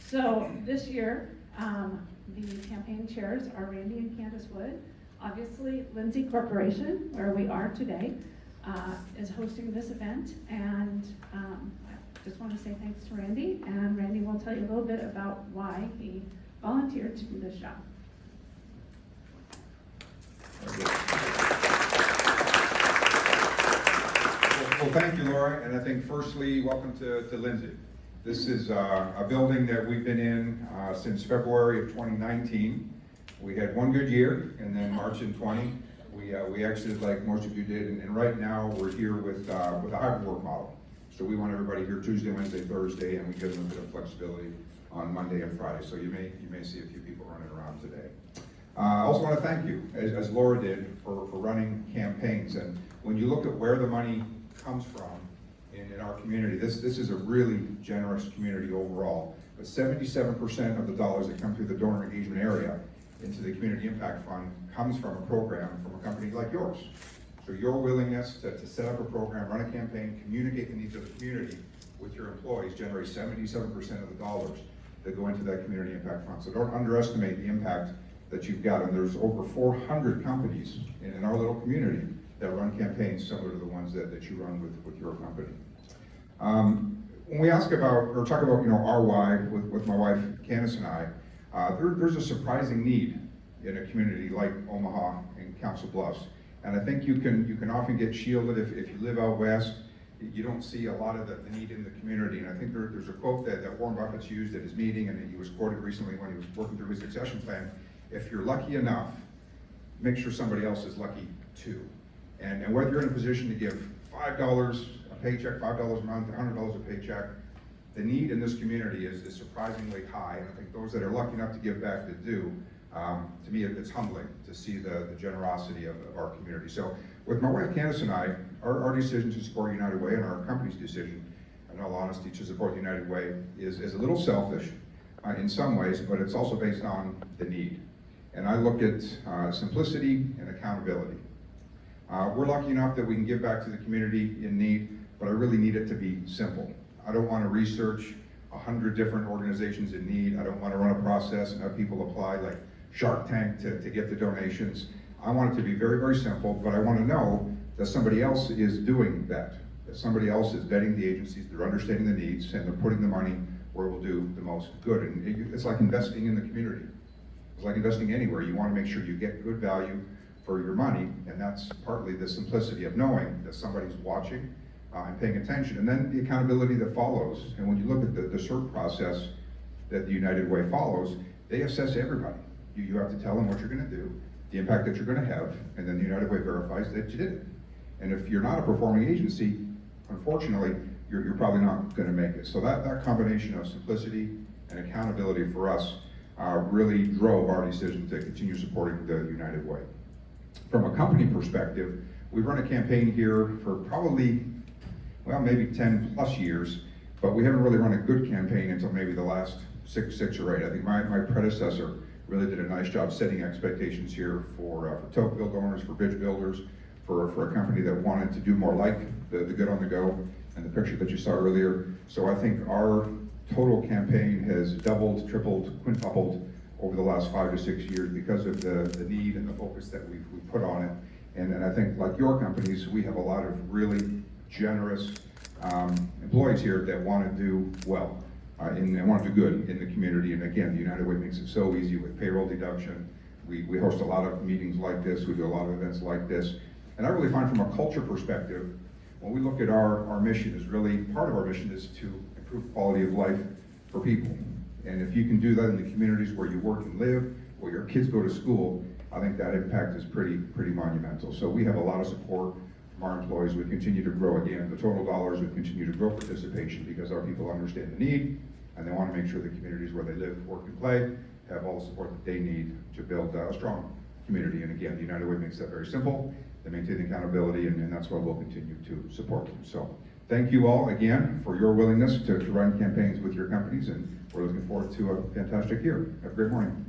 So this year, the campaign chairs are Randy and Candace Wood. Obviously, Lindsay Corporation, where we are today, is hosting this event, and I just want to say thanks to Randy, and Randy will tell you a little bit about why he volunteered to do this job. Well, thank you, Laura, and I think firstly, welcome to Lindsay. This is a building that we've been in since February of 2019. We had one good year, and then March in 20, we exited like most of you did, and right now we're here with a hybrid work model. So we want everybody here Tuesday, Wednesday, Thursday, and we give them a bit of flexibility on Monday and Friday. So you may see a few people running around today. I also want to thank you, as Laura did, for running campaigns. And when you look at where the money comes from in our community, this is a really generous community overall. But 77% of the dollars that come through the donor engagement area into the Community Impact Fund comes from a program from a company like yours. So your willingness to set up a program, run a campaign, communicate the needs of the community with your employees generates 77% of the dollars that go into that Community Impact Fund. So don't underestimate the impact that you've got. And there's over 400 companies in our little community that run campaigns similar to the ones that you run with your company. When we ask about, or talk about, our why with my wife, Candace and I, there's a surprising need in a community like Omaha and Council Bluffs. And I think you can often get shielded if you live out west. You don't see a lot of the need in the community. And I think there's a quote that Warren Buffett's used at his meeting, and he was quoted recently when he was working through his succession plan. If you're lucky enough, make sure somebody else is lucky too. And whether you're in a position to give $5 a paycheck, $5 a month, $100 a paycheck, the need in this community is surprisingly high. And I think those that are lucky enough to give back that do, to me it's humbling to see the generosity of our community. So with my wife Candace and I, our decision to support United Way and our company's decision, in all honesty, to support United Way is a little selfish in some ways, but it's also based on the need. And I look at simplicity and accountability. We're lucky enough that we can give back to the community in need, but I really need it to be simple. I don't want to research 100 different organizations in need. I don't want to run a process and have people apply like Shark Tank to get the donations. I want it to be very, very simple, but I want to know that somebody else is doing that somebody else is vetting the agencies, they're understanding the needs, and they're putting the money where it will do the most good. And it's like investing in the community. It's like investing anywhere. You want to make sure you get good value for your money, and that's partly the simplicity of knowing that somebody's watching and paying attention, and then the accountability that follows. And when you look at the CERT process that the United Way follows, they assess everybody. You have to tell them what you're going to do, the impact that you're going to have, and then the United Way verifies that you did it. And if you're not a performing agency, unfortunately, you're probably not going to make it. So that combination of simplicity and accountability for us really drove our decision to continue supporting the United Way. From a company perspective, we've run a campaign here for probably, well, maybe 10 plus years, but we haven't really run a good campaign until maybe the last six or eight. I think my predecessor really did a nice job setting expectations here for Tocqueville donors, for bridge builders, for a company that wanted to do more like the Good on the Go and the picture that you saw earlier. So I think our total campaign has doubled, tripled, quintupled over the last 5 to 6 years because of the need and the focus that we've put on it. And I think, like your companies, we have a lot of really generous employees here that want to do well and want to do good in the community. And again, the United Way makes it so easy with payroll deduction. We host a lot of meetings like this. We do a lot of events like this. And I really find from a culture perspective, when we look at our mission, is really part of our mission is to improve quality of life for people. And if you can do that in the communities where you work and live, where your kids go to school, I think that impact is pretty monumental. So we have a lot of support from our employees. We continue to grow again. The total dollars, we continue to grow participation because our people understand the need, and they want to make sure the communities where they live, work, and play have all the support that they need to build a strong community. And again, the United Way makes that very simple. They maintain accountability, and that's why we'll continue to support them. So thank you all again for your willingness to run campaigns with your companies, and we're looking forward to a fantastic year. Have a great morning.